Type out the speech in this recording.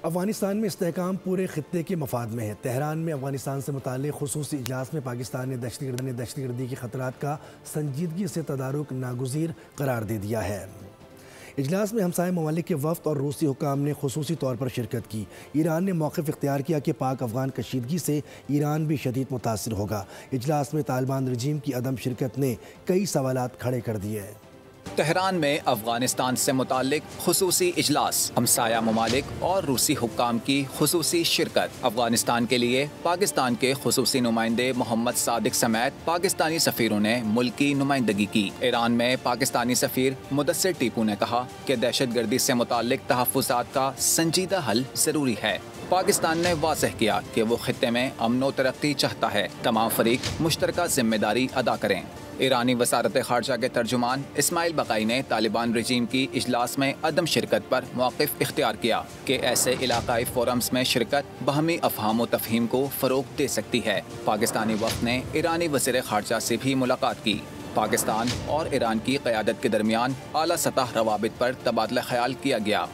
افغانستان میں استحکام پورے خطے کے مفاد میں ہے۔ تہران میں افغانستان سے متعلق خصوصی اجلاس میں پاکستان نے دہشت گردی کے خطرات کا سنجیدگی سے تدارک ناگزیر قرار دے دیا ہے۔ اجلاس میں ہمسائے ممالک کے وفد اور روسی حکام نے خصوصی طور پر شرکت کی۔ ایران نے موقف اختیار کیا کہ پاک افغان کشیدگی سے ایران بھی شدید متاثر ہوگا۔ اجلاس میں طالبان رجیم کی عدم شرکت نے کئی سوالات کھڑے کر دیے۔ تہران میں افغانستان سے متعلق خصوصی اجلاس، ہمسایہ ممالک اور روسی حکام کی خصوصی شرکت۔ افغانستان کے لیے پاکستان کے خصوصی نمائندے محمد صادق سمیت پاکستانی سفیروں نے ملک کی نمائندگی کی۔ ایران میں پاکستانی سفیر مدثر ٹیپو نے کہا کہ دہشت گردی سے متعلق تحفظات کا سنجیدہ حل ضروری ہے۔ پاکستان نے واضح کیا کہ وہ خطے میں امن و ترقی چاہتا ہے، تمام فریق مشترکہ ذمہ داری ادا کریں۔ ایرانی وزارت خارجہ کے ترجمان اسماعیل بقائی نے طالبان رجیم کی اجلاس میں عدم شرکت پر موقف اختیار کیا کہ ایسے علاقائی فورمز میں شرکت باہمی افہام و تفہیم کو فروغ دے سکتی ہے۔ پاکستانی وفد نے ایرانی وزیر خارجہ سے بھی ملاقات کی۔ پاکستان اور ایران کی قیادت کے درمیان اعلیٰ سطح روابط پر تبادلہ خیال کیا گیا۔